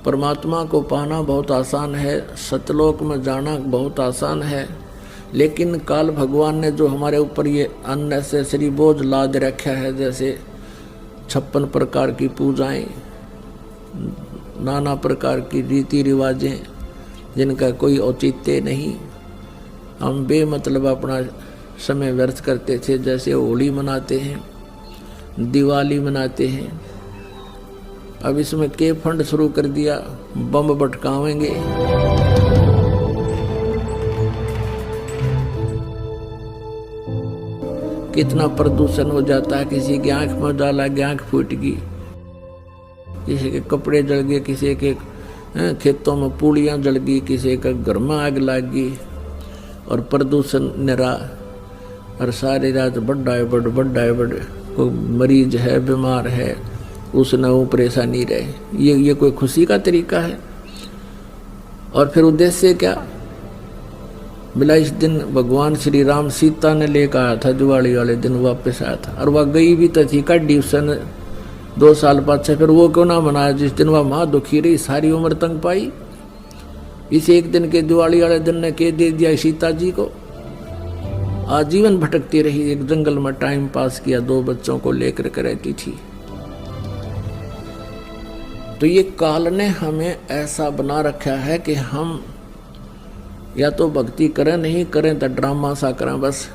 परमात्मा को पाना बहुत आसान है, सतलोक में जाना बहुत आसान है, लेकिन काल भगवान ने जो हमारे ऊपर ये अननेसेसरी बोझ लाद रखा है, जैसे 56 प्रकार की पूजाएं, नाना प्रकार की रीति रिवाजें जिनका कोई औचित्य नहीं, हम बेमतलब अपना समय व्यर्थ करते थे। जैसे होली मनाते हैं, दिवाली मनाते हैं, अब इसमें के फंड शुरू कर दिया, बम भटकावेंगे। कितना प्रदूषण हो जाता है, किसी की आंख में डाला गया, आंख फूट गई, किसी के कपड़े जल गए, किसी के खेतों में पूड़ियाँ जल गई, किसी का घर में आग लग गई, और प्रदूषण निरा, और सारी रात बड़ा है बड़ कोई मरीज है, बीमार है, उसने वो परेशानी रहे। ये कोई खुशी का तरीका है? और फिर उद्देश्य क्या? बोला इस दिन भगवान श्री राम सीता ने लेकर आया था, दिवाली वाले दिन वापस आया था, और वह गई भी तो थी काटी उसने 2 साल पाछे, फिर वो क्यों ना मनाया जिस दिन वह माँ दुखी रही, सारी उम्र तंग पाई। इस एक दिन के दिवाली वाले दिन ने के दे दिया सीता जी को, आजीवन भटकती रही, एक जंगल में टाइम पास किया, 2 बच्चों को लेकर के रहती थी। तो ये काल ने हमें ऐसा बना रखा है कि हम या तो भक्ति करें, नहीं करें तो ड्रामा सा करें, बस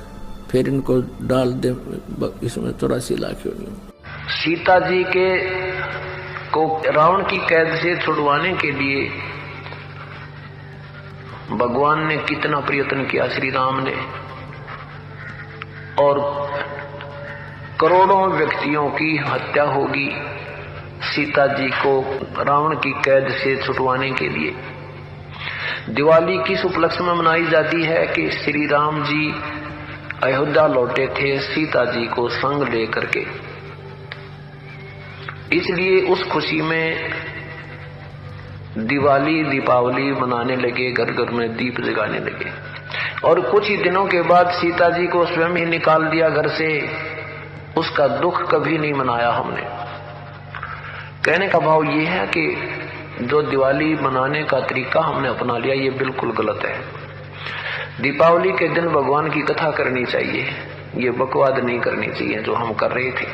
फिर इनको डाल दे इसमें 84 लाख योनियों। सीता जी के को रावण की कैद से छुड़वाने के लिए भगवान ने कितना प्रयत्न किया, श्री राम ने, और करोड़ों व्यक्तियों की हत्या होगी सीता जी को रावण की कैद से छुड़वाने के लिए। दिवाली किस उपलक्ष्य में मनाई जाती है कि श्री राम जी अयोध्या लौटे थे सीता जी को संग लेकर के, इसलिए उस खुशी में दीपावली मनाने लगे, घर घर में दीप जगाने लगे। और कुछ ही दिनों के बाद सीता जी को स्वयं ही निकाल दिया घर से, उसका दुख कभी नहीं मनाया हमने। कहने का भाव ये है कि जो दिवाली मनाने का तरीका हमने अपना लिया ये बिल्कुल गलत है। दीपावली के दिन भगवान की कथा करनी चाहिए, ये बकवाद नहीं करनी चाहिए जो हम कर रहे थे।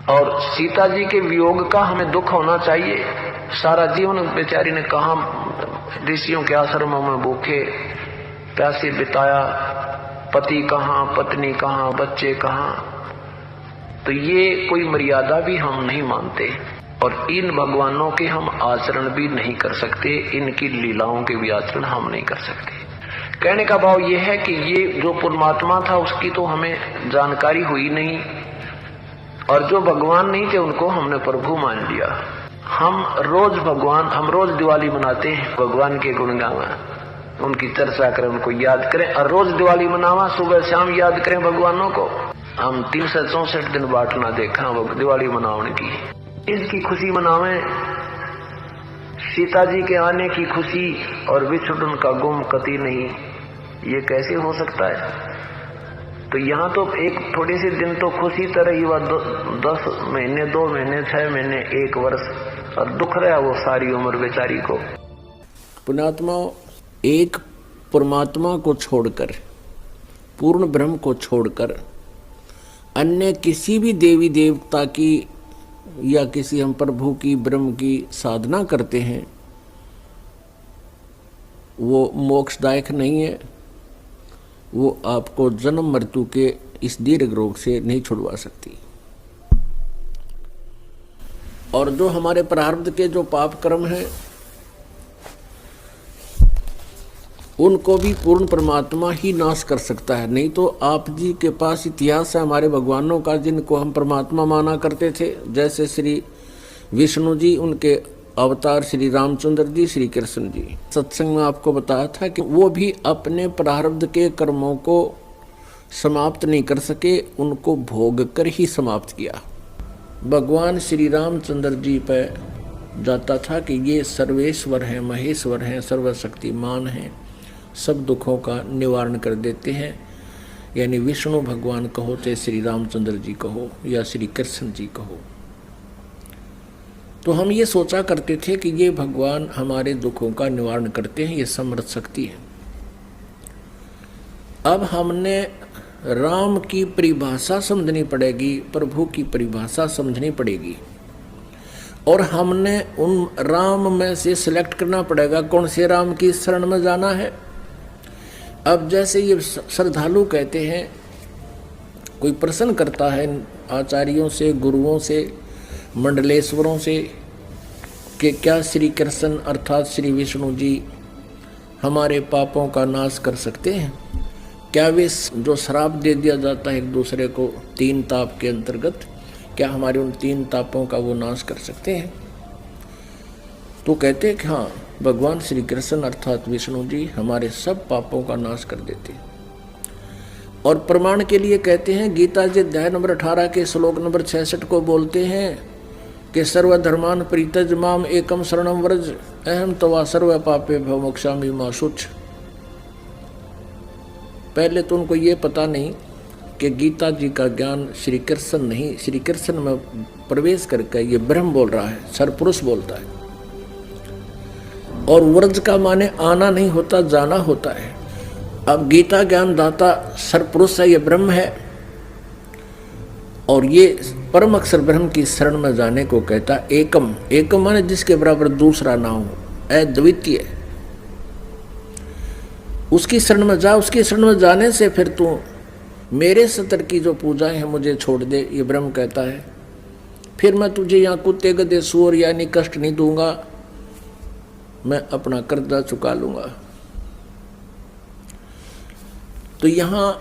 और सीता जी के वियोग का हमें दुख होना चाहिए। सारा जीवन बेचारी ने कहा ऋषियों के आश्रमों में भूखे प्यासे बिताया, पति कहाँ, पत्नी कहाँ, बच्चे कहाँ। तो ये कोई मर्यादा भी हम नहीं मानते, और इन भगवानों के हम आचरण भी नहीं कर सकते, इनकी लीलाओं के भी आचरण हम नहीं कर सकते। कहने का भाव ये है कि ये जो परमात्मा था उसकी तो हमें जानकारी हुई नहीं, और जो भगवान नहीं थे उनको हमने प्रभु मान लिया। हम रोज दिवाली मनाते हैं, भगवान के गुण गावा, उनकी चर्चा करें, उनको याद करें, और रोज दिवाली मनावा, सुबह शाम याद करें भगवानों को। हम 364 दिन बाट ना देखा दिवाली मनाने की, इसकी खुशी मनावें, सीता जी के आने की खुशी, और विछुड़न का गुम कति नहीं। ये कैसे हो सकता है? तो यहाँ तो एक थोड़े से दिन तो खुशी तरह ही, वह 10 महीने, 2 महीने, 6 महीने, 1 वर्ष, और दुख रहा वो सारी उम्र बेचारी को। पुण्यात्मा, एक परमात्मा को छोड़कर, पूर्ण ब्रह्म को छोड़कर अन्य किसी भी देवी देवता की या किसी हम प्रभु की, ब्रह्म की साधना करते हैं, वो मोक्षदायक नहीं है, वो आपको जन्म मृत्यु के इस दीर्घ रोग से नहीं छुड़वा सकती। और जो हमारे प्रारब्ध के जो पाप कर्म हैं उनको भी पूर्ण परमात्मा ही नाश कर सकता है। नहीं तो आप जी के पास इतिहास है हमारे भगवानों का जिनको हम परमात्मा माना करते थे, जैसे श्री विष्णु जी, उनके अवतार श्री रामचंद्र जी, श्री कृष्ण जी। सत्संग में आपको बताया था कि वो भी अपने प्रारब्ध के कर्मों को समाप्त नहीं कर सके, उनको भोग कर ही समाप्त किया। भगवान श्री रामचंद्र जी पर जाता था कि ये सर्वेश्वर हैं, महेश्वर हैं, सर्वशक्तिमान हैं, सब दुखों का निवारण कर देते हैं। यानी विष्णु भगवान कहो, चाहे श्री रामचंद्र जी कहो या श्री कृष्ण जी कहो। तो हम ये सोचा करते थे कि ये भगवान हमारे दुखों का निवारण करते हैं, ये समर्थ शक्ति है। अब हमने राम की परिभाषा समझनी पड़ेगी, प्रभु की परिभाषा समझनी पड़ेगी, और हमने उन राम में से सिलेक्ट करना पड़ेगा कौन से राम की शरण में जाना है। अब जैसे ये श्रद्धालु कहते हैं, कोई प्रश्न करता है आचार्यों से, गुरुओं से, मंडलेश्वरों से कि क्या श्री कृष्ण अर्थात श्री विष्णु जी हमारे पापों का नाश कर सकते हैं? क्या वे जो श्राप दे दिया जाता है एक दूसरे को 3 ताप के अंतर्गत, क्या हमारे उन 3 तापों का वो नाश कर सकते हैं? तो कहते हैं कि हाँ, भगवान श्री कृष्ण अर्थात विष्णु जी हमारे सब पापों का नाश कर देते हैं। और प्रमाण के लिए कहते हैं, गीता जी अध्याय नंबर 18 के श्लोक नंबर 66 को बोलते हैं कि सर्वधर्मान परित्यज माम एकम शरणम व्रज अहम तवा सर्व पापे भव मोक्षामि मा शुच। पहले तो उनको ये पता नहीं कि गीता जी का ज्ञान श्री कृष्ण नहीं, श्री कृष्ण में प्रवेश करके ये ब्रह्म बोल रहा है, सरपुरुष बोलता है। और व्रज का माने आना नहीं होता, जाना होता है। अब गीता ज्ञान दाता सरपुरुष है, ये ब्रह्म है, और ये परम अक्षर ब्रह्म की शरण में जाने को कहता एकम। एकम माने जिसके बराबर दूसरा ना हो, अद्वितीय। उसकी शरण में जा, उसकी शरण में जाने से फिर तू मेरे सतर की जो पूजाएं हैं मुझे छोड़ दे, ये ब्रह्म कहता है। फिर मैं तुझे यहाँ कुत्ते गधे सूअर यानी कष्ट नहीं दूंगा, मैं अपना कर्जा चुका लूंगा। तो यहाँ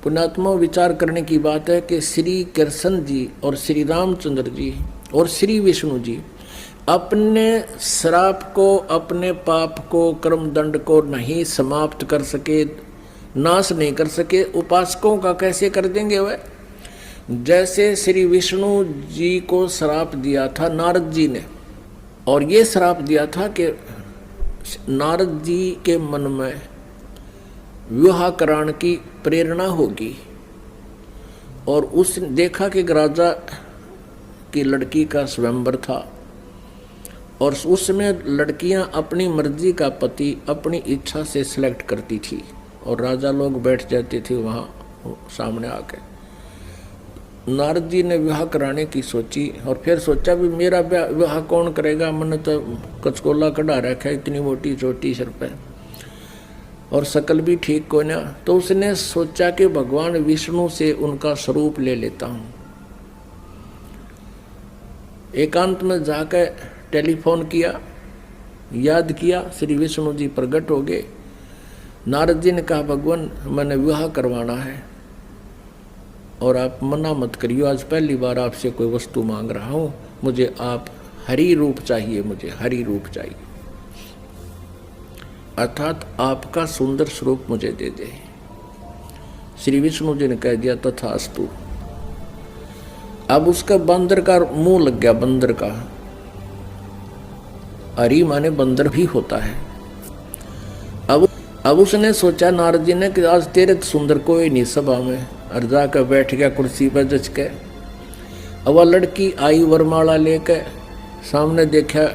पुण्यात्मा विचार करने की बात है कि श्री कृष्ण जी और श्री रामचंद्र जी और श्री विष्णु जी अपने श्राप को, अपने पाप को, कर्म दंड को नहीं समाप्त कर सके, नाश नहीं कर सके। उपासकों का कैसे कर देंगे वह? जैसे श्री विष्णु जी को श्राप दिया था नारद जी ने, और ये श्राप दिया था कि नारद जी के मन में विवाह कराने की प्रेरणा होगी, और उसने देखा कि राजा की लड़की का स्वयंवर था, और उसमें लड़कियां अपनी मर्जी का पति अपनी इच्छा से सिलेक्ट करती थी, और राजा लोग बैठ जाते थे वहाँ सामने आके। नारद जी ने विवाह कराने की सोची, और फिर सोचा भी मेरा विवाह कौन करेगा, मैंने तो कचकोला कढ़ा रखा है, इतनी मोटी चोटी सिर पे, और शकल भी ठीक को ना। तो उसने सोचा कि भगवान विष्णु से उनका स्वरूप ले लेता हूँ। एकांत में जाकर टेलीफोन किया, याद किया, श्री विष्णु जी प्रकट हो गए। नारद जी ने कहा, भगवान मैंने विवाह करवाना है और आप मना मत करियो, आज पहली बार आपसे कोई वस्तु मांग रहा हूँ, मुझे आप हरि रूप चाहिए, मुझे हरि रूप चाहिए, अर्थात आपका सुंदर स्वरूप मुझे दे दे। श्री विष्णु जी ने कह दिया तथास्तु। अब उसका बंदर का मुंह लग गया, बंदर का। हरि माने बंदर भी होता है। अब उसने सोचा नारद जी ने कि आज तेरे तो सुंदर कोई नहीं सभा में, और जाकर बैठ गया कुर्सी पर जच के। अब वह लड़की आई वरमाला लेके, सामने देखा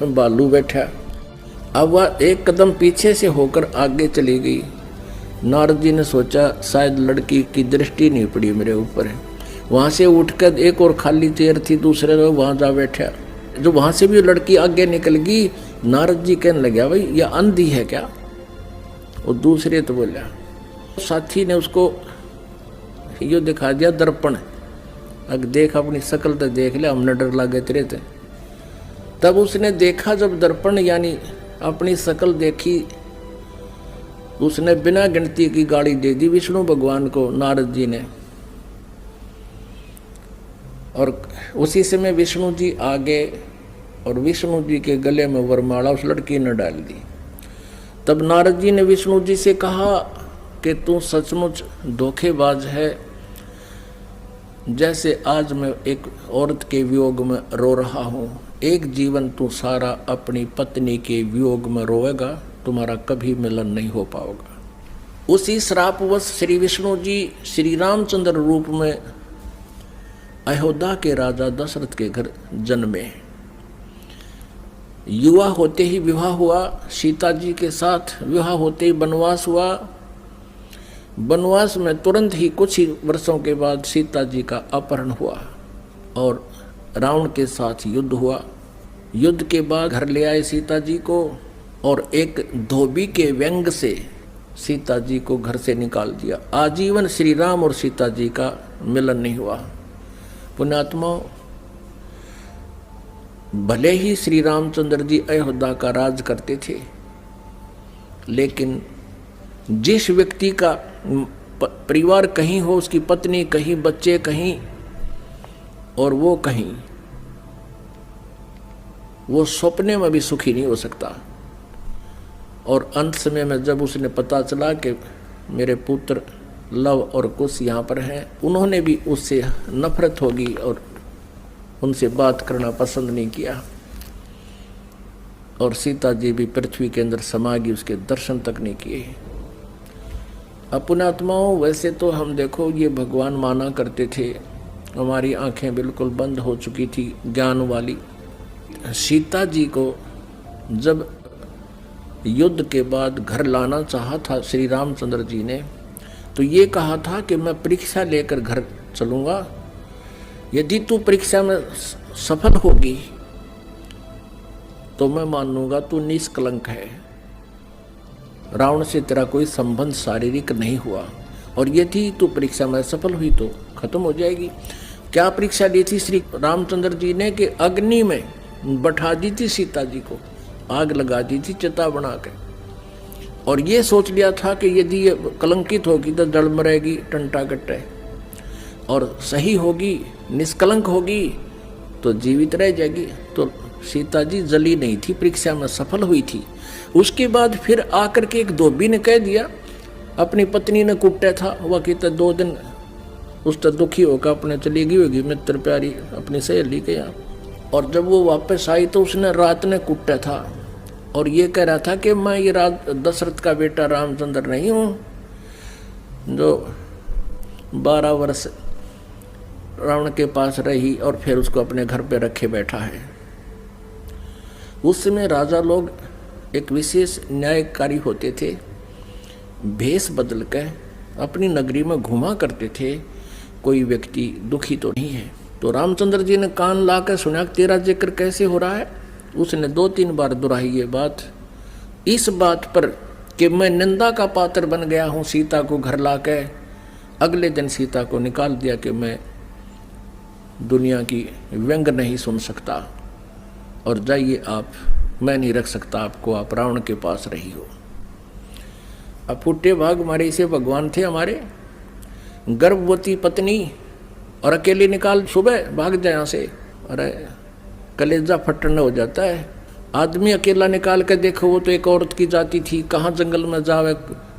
बालू बैठा। अब वह एक कदम पीछे से होकर आगे चली गई। नारद जी ने सोचा शायद लड़की की दृष्टि नहीं पड़ी मेरे ऊपर। वहाँ से उठकर एक और खाली चेयर थी दूसरे लोग, वहाँ जा बैठा। जो वहाँ से भी लड़की आगे निकल गई, नारद जी कहने लगे भाई यह अंधी है क्या? वो दूसरे तो बोला, साथी ने उसको यो दिखा दिया दर्पण, अगर देख अपनी शक्ल तो देख ले, हमने डर लगे तेरे थे। तब उसने देखा जब दर्पण यानी अपनी शक्ल देखी, उसने बिना गिनती की गाली दे दी विष्णु भगवान को, नारद जी ने। और उसी समय विष्णु जी आगे और विष्णु जी के गले में वरमाला उस लड़की ने डाल दी। तब नारद जी ने विष्णु जी से कहा कि तू सचमुच धोखेबाज है, जैसे आज मैं एक औरत के वियोग में रो रहा हूँ, एक जीवन तू सारा अपनी पत्नी के वियोग में रोएगा, तुम्हारा कभी मिलन नहीं हो पाएगा। उसी श्रापवश श्री विष्णु जी श्री रामचंद्र रूप में अयोध्या के राजा दशरथ के घर जन्मे। युवा होते ही विवाह हुआ, सीता जी के साथ विवाह होते ही वनवास हुआ। वनवास में तुरंत ही कुछ ही वर्षों के बाद सीता जी का अपहरण हुआ और रावण के साथ युद्ध हुआ। युद्ध के बाद घर ले आए सीता जी को और एक धोबी के व्यंग से सीता जी को घर से निकाल दिया। आजीवन श्री राम और सीता जी का मिलन नहीं हुआ। पुण्यात्माओं, भले ही श्री रामचंद्र जी अयोध्या का राज करते थे, लेकिन जिस व्यक्ति का परिवार कहीं हो, उसकी पत्नी कहीं, बच्चे कहीं और वो कहीं, वो सपने में भी सुखी नहीं हो सकता। और अंत समय में जब उसने पता चला कि मेरे पुत्र लव और कुश यहाँ पर हैं, उन्होंने भी उससे नफरत होगी और उनसे बात करना पसंद नहीं किया और सीता जी भी पृथ्वी के अंदर समा गई, उसके दर्शन तक नहीं किए। पुण्यात्माओं, वैसे तो हम देखो ये भगवान माना करते थे, हमारी आंखें बिल्कुल बंद हो चुकी थी ज्ञान वाली। सीता जी को जब युद्ध के बाद घर लाना चाहा था श्री रामचंद्र जी ने, तो ये कहा था कि मैं परीक्षा लेकर घर चलूँगा, यदि तू परीक्षा में सफल होगी तो मैं मान लूँगा तू निष्कलंक है, रावण से तेरा कोई संबंध शारीरिक नहीं हुआ, और यदि तू परीक्षा में सफल हुई तो खत्म हो जाएगी। क्या परीक्षा ली थी श्री रामचंद्र जी ने कि अग्नि में बैठा दी थी सीता जी को, आग लगा दी थी चिता बना के, और ये सोच लिया था कि यदि ये कलंकित होगी तो जड़ मरेगी टंटा कट्टे, और सही होगी निष्कलंक होगी तो जीवित रह जाएगी। तो सीता जी जली नहीं थी, परीक्षा में सफल हुई थी। उसके बाद फिर आकर के एक धोबी ने कह दिया, अपनी पत्नी ने कुटा था, वह कहता 2 दिन उस तक दुखी होकर अपने चली गई होगी मित्र प्यारी अपनी सहेली के यहाँ, और जब वो वापस आई तो उसने रात ने कुटा था और ये कह रहा था कि मैं ये दशरथ का बेटा रामचंद्र नहीं हूँ जो 12 वर्ष रावण के पास रही और फिर उसको अपने घर पे रखे बैठा है। उस समय राजा लोग एक विशेष न्यायकारी होते थे, भेष बदल कर अपनी नगरी में घुमा करते थे, कोई व्यक्ति दुखी तो नहीं है। तो रामचंद्र जी ने कान लाकर सुना तेरा जिक्र कैसे हो रहा है। उसने 2-3 बार दोहराई ये बात, इस बात पर कि मैं निंदा का पात्र बन गया हूँ सीता को घर लाकर। अगले दिन सीता को निकाल दिया कि मैं दुनिया की व्यंग नहीं सुन सकता और जाइए आप, मैं नहीं रख सकता आपको, आप रावण के पास रही हो। अब फुटे भाग हमारे इसे भगवान थे हमारे, गर्भवती पत्नी और अकेले निकाल सुबह भाग जाए यहाँ से, अरे कलेजा फटने हो जाता है। आदमी अकेला निकाल के देखो, वो तो एक औरत की जाति थी, कहाँ जंगल में जावे,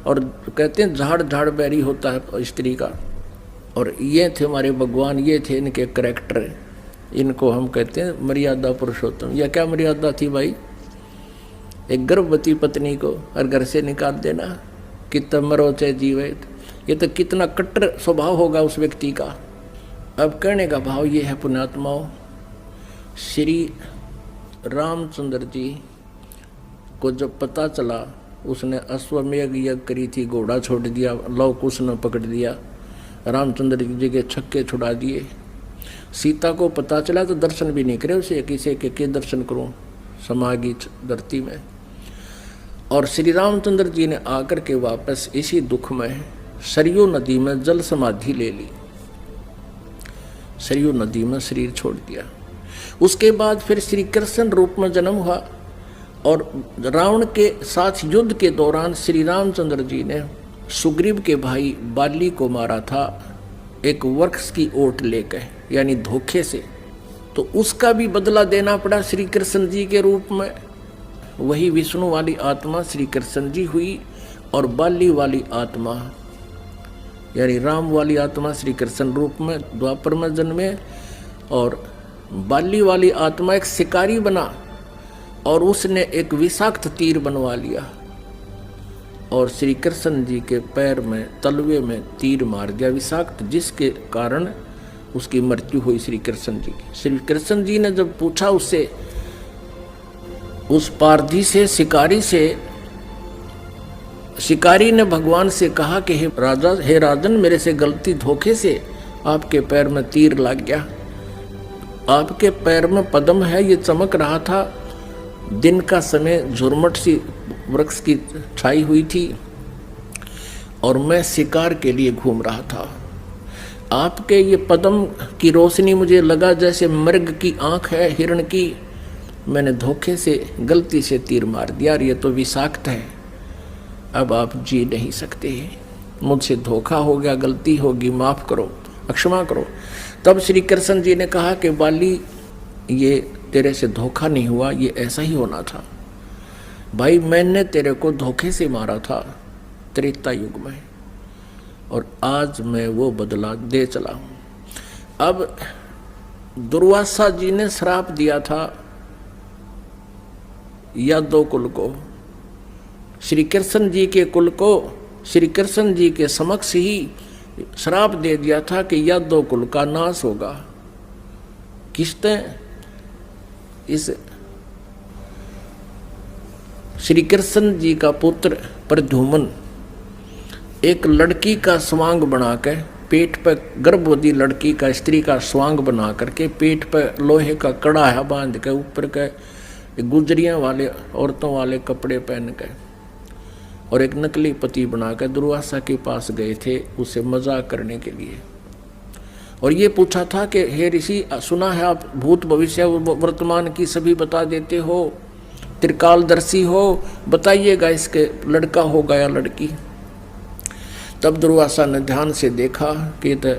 और कहते हैं झाड़ झाड़ बैरी होता है स्त्री का। और ये थे हमारे भगवान, ये थे इनके करैक्टर, इनको हम कहते हैं मर्यादा पुरुषोत्तम। यह क्या मर्यादा थी भाई, एक गर्भवती पत्नी को और घर से निकाल देना, कितना मरो चाहे जीवे, ये तो कितना कट्टर स्वभाव होगा उस व्यक्ति का। अब कहने का भाव ये है पुण्यात्माओं, श्री रामचंद्र जी को जब पता चला, उसने अश्वमेघ यज्ञ करी थी, घोड़ा छोड़ दिया, लव कुश ने पकड़ दिया, रामचंद्र जी के छक्के छुड़ा दिए। सीता को पता चला तो दर्शन भी नहीं करे, उसे किसी के दर्शन करूं समागी धरती में। और श्री रामचंद्र जी ने आकर के वापस इसी दुख में सरयू नदी में जल समाधि ले ली, सरयू नदी में शरीर छोड़ दिया। उसके बाद फिर श्री कृष्ण रूप में जन्म हुआ और रावण के साथ युद्ध के दौरान श्री रामचंद्र जी ने सुग्रीव के भाई बाली को मारा था, एक वृक्ष की ओट लेकर, यानी धोखे से। तो उसका भी बदला देना पड़ा श्री कृष्ण जी के रूप में। वही विष्णु वाली आत्मा श्री कृष्ण जी हुई और बाली वाली आत्मा यानी राम वाली आत्मा श्री कृष्ण रूप में द्वापर में जन्मे, और बाली वाली आत्मा एक शिकारी बना और उसने एक विषाक्त तीर बनवा लिया और श्री कृष्ण जी के पैर में तलवे में तीर मार दिया विषाक्त, जिसके कारण उसकी मृत्यु हुई श्री कृष्ण जी की। श्री कृष्ण जी ने जब पूछा उससे, उस पारधी से, शिकारी से, शिकारी ने भगवान से कहा कि हे राजन, मेरे से गलती धोखे से आपके पैर में तीर लग गया। आपके पैर में पद्म है, ये चमक रहा था। दिन का समय, झुरमट सी वृक्ष की छाई हुई थी और मैं शिकार के लिए घूम रहा था। आपके ये पद्म की रोशनी मुझे लगा जैसे मृग की आंख है, हिरण की। मैंने धोखे से, गलती से तीर मार दिया और ये तो विषाक्त है। अब आप जी नहीं सकते, मुझसे धोखा हो गया, गलती होगी, माफ करो, क्षमा करो। तब श्री कृष्ण जी ने कहा कि बाली, ये तेरे से धोखा नहीं हुआ, ये ऐसा ही होना था। भाई, मैंने तेरे को धोखे से मारा था त्रेता युग में, और आज मैं वो बदला दे चला हूं। अब दुर्वासा जी ने श्राप दिया था यादव कुल को, श्री कृष्ण जी के कुल को श्री कृष्ण जी के समक्ष ही श्राप दे दिया था कि यादव कुल का नाश होगा। किसने? इस श्री कृष्ण जी का पुत्र प्रद्युम्न एक लड़की का स्वांग बनाकर, पेट पर गर्भवती लड़की का, स्त्री का स्वांग बना करके पेट पर लोहे का कड़ा बांध के, ऊपर के गुजरियां वाले, औरतों वाले कपड़े पहन के, और एक नकली पति बनाकर दुर्वासा के पास गए थे उसे मजाक करने के लिए। और ये पूछा था कि हे ऋषि, सुना है आप भूत भविष्य वर्तमान की सभी बता देते हो, त्रिकालदर्शी हो, बताइएगा इसके लड़का होगा या लड़की। तब दुर्वासा ने ध्यान से देखा कि तो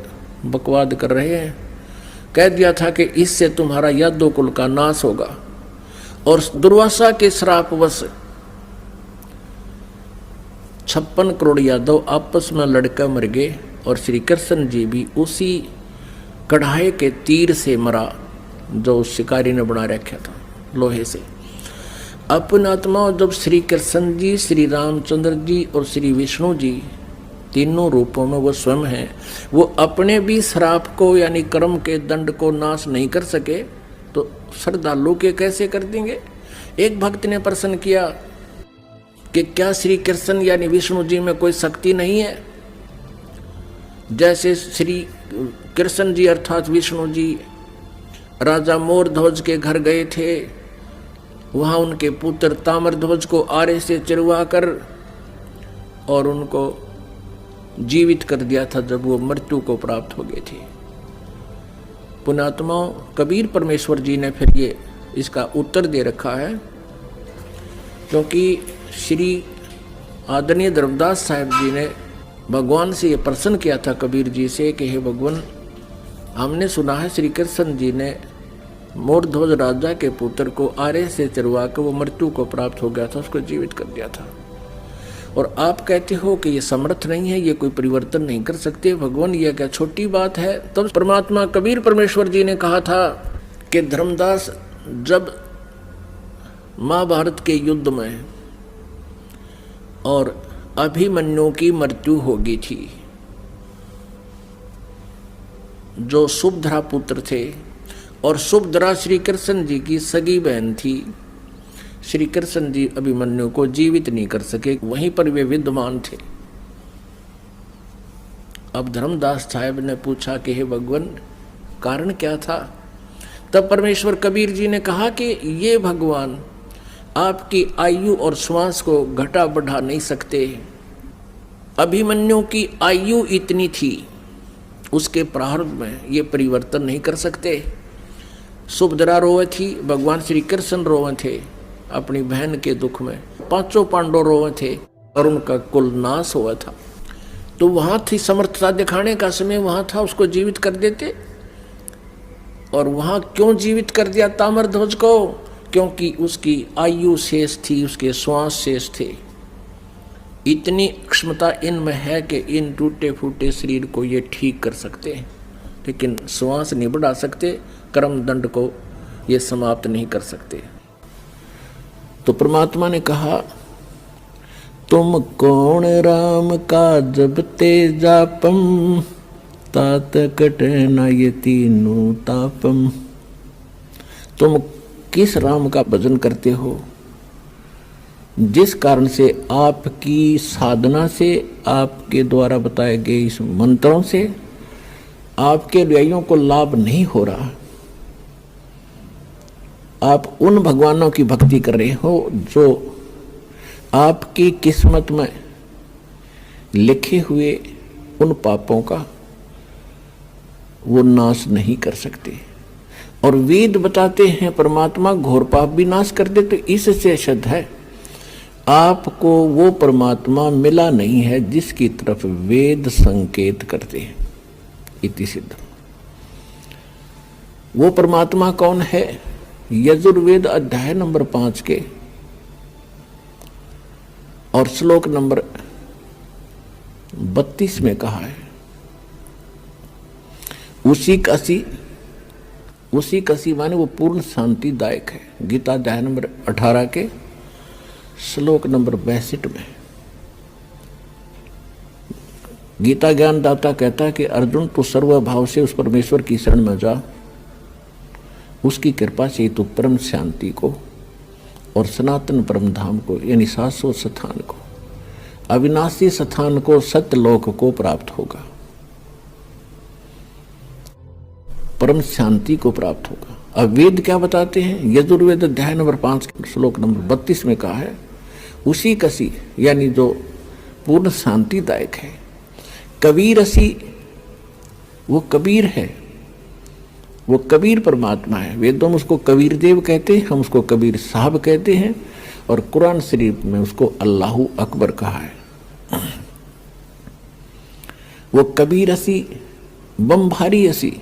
बकवाद कर रहे हैं। कह दिया था कि इससे तुम्हारा यादव कुल का नाश होगा। और दुर्वासा के श्रापवश 56 करोड़ यादव आपस में लड़कर मर गए, और श्री कृष्ण जी भी उसी कढ़ाई के तीर से मरा जो उस शिकारी ने बना रखा था लोहे से। अपने आत्मा, जब श्री कृष्ण जी, श्री रामचंद्र जी और श्री विष्णु जी तीनों रूपों में वो स्वयं हैं, वो अपने भी श्राप को यानी कर्म के दंड को नाश नहीं कर सके तो श्रद्धालु के कैसे कर देंगे। एक भक्त ने प्रश्न किया कि क्या श्री कृष्ण यानी विष्णु जी में कोई शक्ति नहीं है? जैसे श्री कृष्ण जी अर्थात विष्णु जी राजा मोरध्वज के घर गए थे, वहाँ उनके पुत्र ताम्रध्वज को आरे से चिरवा कर और उनको जीवित कर दिया था जब वो मृत्यु को प्राप्त हो गए थे। पुण्यात्मा कबीर परमेश्वर जी ने फिर ये इसका उत्तर दे रखा है, क्योंकि श्री आदरणीय धर्मदास साहब जी ने भगवान से ये प्रश्न किया था कबीर जी से कि हे भगवान, हमने सुना है श्री कृष्ण जी ने मोरध्वज राजा के पुत्र को आरे से चरवा कर वो मृत्यु को प्राप्त हो गया था, उसको जीवित कर दिया था, और आप कहते हो कि ये समर्थ नहीं है, ये कोई परिवर्तन नहीं कर सकते। भगवान, ये क्या छोटी बात है? तब परमात्मा कबीर परमेश्वर जी ने कहा था कि धर्मदास, जब महाभारत के युद्ध में और अभिमन्यु की मृत्यु हो गई थी, जो सुभद्रा पुत्र थे, और सुभद्रा श्री कृष्ण जी की सगी बहन थी, श्री कृष्ण जी अभिमन्यु को जीवित नहीं कर सके, वहीं पर वे विद्यमान थे। अब धर्मदास साहब ने पूछा कि हे भगवान, कारण क्या था? तब परमेश्वर कबीर जी ने कहा कि ये भगवान आपकी आयु और श्वास को घटा बढ़ा नहीं सकते। अभिमन्यु की आयु इतनी थी, उसके प्रारंभ में ये परिवर्तन नहीं कर सकते। सुभद्रा रोए थी, भगवान श्री कृष्ण रोए थे अपनी बहन के दुख में, पांचों पांडव रोए थे और उनका कुल नाश हुआ था। तो वहां थी समर्थता दिखाने का समय, वहां था, उसको जीवित कर देते। और वहां क्यों जीवित कर दिया ताम्रध्वज को? क्योंकि उसकी आयु शेष थी, उसके श्वास शेष थे। इतनी क्षमता इनमें है कि इन टूटे फूटे शरीर को ये ठीक कर सकते हैं, लेकिन श्वास नहीं बढ़ा सकते, कर्म दंड को ये समाप्त नहीं कर सकते। तो परमात्मा ने कहा, तुम कौन राम का जब ते जापम, तात कटे न ये तीनों तापम। तुम किस राम का भजन करते हो जिस कारण से आपकी साधना से, आपके द्वारा बताए गए इस मंत्रों से आपके अनुयायियों को लाभ नहीं हो रहा। आप उन भगवानों की भक्ति कर रहे हो जो आपकी किस्मत में लिखे हुए उन पापों का वो नाश नहीं कर सकते। और वेद बताते हैं परमात्मा घोर पाप भी नाश कर दे। तो इससे सिद्ध है आपको वो परमात्मा मिला नहीं है जिसकी तरफ वेद संकेत करते हैं। इति सिद्ध। वो परमात्मा कौन है? यजुर्वेद अध्याय नंबर 5 के और श्लोक नंबर 32 में कहा है, उसी कसी माने वो पूर्ण शांतिदायक है। गीता अध्याय नंबर 18 के श्लोक नंबर 62 में गीता ज्ञानदाता कहता है कि अर्जुन तू सर्वभाव से उस परमेश्वर की शरण में जा, उसकी कृपा से तू परम शांति को और सनातन परम धाम को यानी शाश्वत स्थान को, अविनाशी स्थान को, सत्यलोक को प्राप्त होगा, परम शांति को प्राप्त होगा। अब वेद क्या बताते हैं? यजुर्वेद अध्याय नंबर 5 श्लोक नंबर 32 में कहा है, उसी कसी यानी जो पूर्ण शांतिदायक है। कबीर असी, वो कबीर है, वो कबीर परमात्मा है। वेदों में उसको कबीर देव कहते हैं, हम उसको कबीर साहब कहते हैं, और कुरान शरीफ में उसको अल्लाहु अकबर कहा है। वो कबीर असी, बमभारी असी,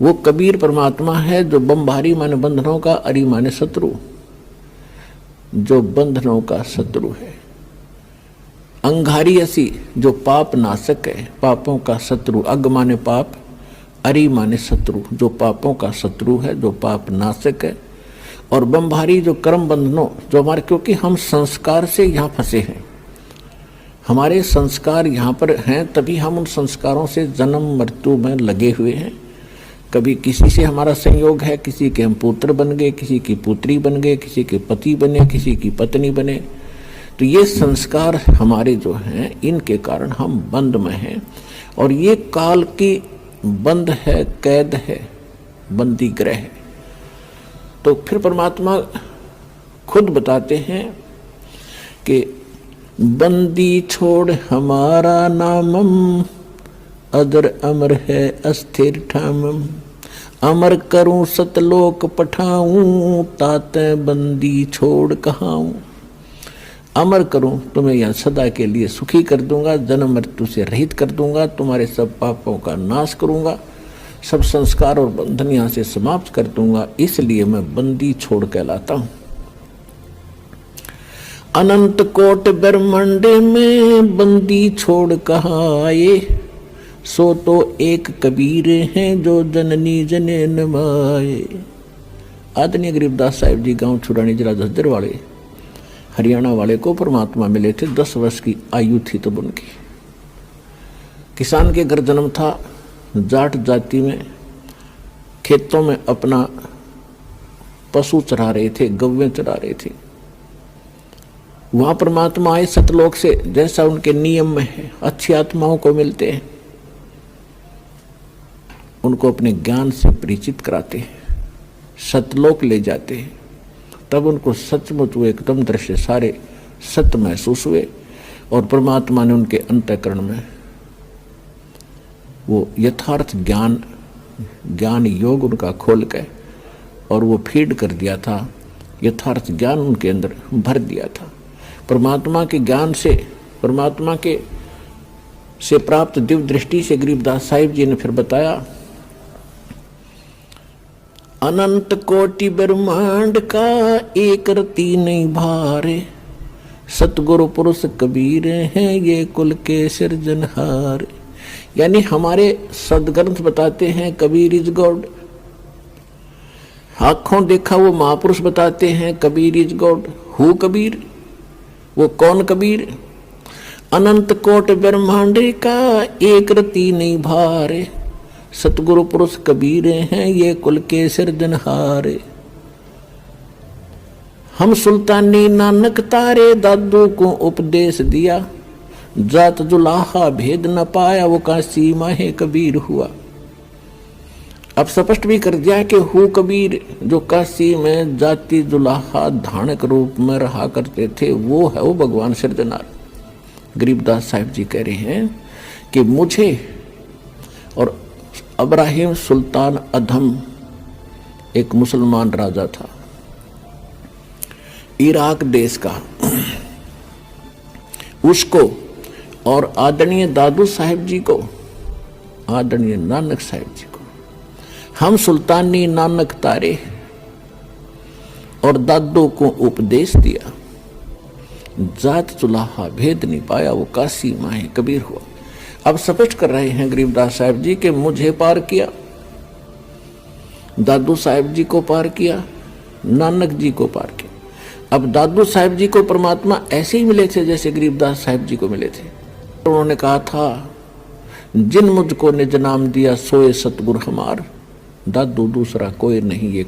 वो कबीर परमात्मा है जो बमभारी माने बंधनों का, अरी माने शत्रु, जो बंधनों का शत्रु है। अंगारी असी, जो पाप नाशक है, पापों का शत्रु। अग माने पाप, अरी माने शत्रु, जो पापों का शत्रु है, जो पाप नाशक है। और बमभारी जो कर्म बंधनों, जो हमारे, क्योंकि हम संस्कार से यहाँ फंसे हैं, हमारे संस्कार यहाँ पर हैं, तभी हम उन संस्कारों से जन्म मृत्यु में लगे हुए हैं। कभी किसी से हमारा संयोग है, किसी के हम पुत्र बन गए, किसी की पुत्री बन गए, किसी के पति बने, किसी की पत्नी बने। तो ये संस्कार हमारे जो हैं, इनके कारण हम बंद में हैं, और ये काल की बंद है, कैद है, बंदी ग्रह है। तो फिर परमात्मा खुद बताते हैं कि बंदी छोड़ हमारा नामम, अदर अमर है अस्थिर ठामम। अमर करूं सतलोक पठाऊं, ताते बंदी छोड़ कहाऊं। अमर करूं, तुम्हें यह सदा के लिए सुखी कर दूंगा, जन्म मृत्यु से रहित कर दूंगा, तुम्हारे सब पापों का नाश करूंगा, सब संस्कार और बंधन यहां से समाप्त कर दूंगा, इसलिए मैं बंदी छोड़ कहलाता हूं। अनंत कोट ब्रह्मांड में बंदी छोड़ कहाँ आए, सो तो एक कबीर हैं जो जननी जने नमाए। आदरणीय गरीबदास साहिब जी गांव छुड़ानी जिला झज्जर वाले हरियाणा वाले को परमात्मा मिले थे। 10 वर्ष की आयु थी तब उनकी। किसान के घर जन्म था, जाट जाति में खेतों में अपना पशु चरा रहे थे, गव्वें चरा रहे थे। वहां परमात्मा आए सतलोक से, जैसा उनके नियम में है, अच्छी आत्माओं को मिलते हैं, उनको अपने ज्ञान से परिचित कराते हैं, सतलोक ले जाते हैं। तब उनको सचमुच वो एकदम दृश्य सारे सत्य महसूस हुए, और परमात्मा ने उनके अंतःकरण में वो यथार्थ ज्ञान योग उनका खोल के और वो फीड कर दिया था, यथार्थ ज्ञान उनके अंदर भर दिया था। परमात्मा के ज्ञान से, परमात्मा के से प्राप्त दिव्य दृष्टि से गरीबदास साहिब जी ने फिर बताया, अनंत कोटि ब्रह्मांड का एक रति नहीं भारे, सतगुरु पुरुष कबीर हैं ये कुल के सिरजनहार। यानी हमारे सदग्रंथ बताते हैं कबीर इज गॉड, आंखों देखा वो महापुरुष बताते हैं Kabir is God. Who Kabir, वो कौन कबीर? अनंत कोट ब्रह्मांड का एक रति नहीं भारे, सतगुरु पुरुष कबीर हैं ये कुल के सिरजनहारे। हम सुल्तानी नानक तारे, दादू को उपदेश दिया, जात जुलाहा भेद न पाया, वो काशी माहे कबीर हुआ। अब स्पष्ट भी कर दिया कि हु कबीर जो काशी में जाति जुलाहा धानक रूप में रहा करते थे, वो है वो भगवान सिरजनार। गरीबदास साहिब जी कह रहे हैं कि मुझे और इब्राहिम सुल्तान अधम एक मुसलमान राजा था इराक देश का, उसको और आदरणीय दादू साहिब जी को, आदरणीय नानक साहिब जी को हम सुल्तानी नानक तारे और दादू को उपदेश दिया, जात चुलाहा भेद नहीं पाया, वो काशी माहे कबीर हुआ। अब स्पष्ट कर रहे हैं गरीबदास साहिब जी कि मुझे पार किया, दादू साहिब जी को पार किया, नानक जी को पार किया। अब दादू साहिब जी को परमात्मा ऐसे ही मिले थे जैसे गरीबदास साहिब जी को मिले थे। उन्होंने कहा था, जिन मुझको निज नाम दिया सोए सतगुरु हमार, दादू दूसरा कोई नहीं, ये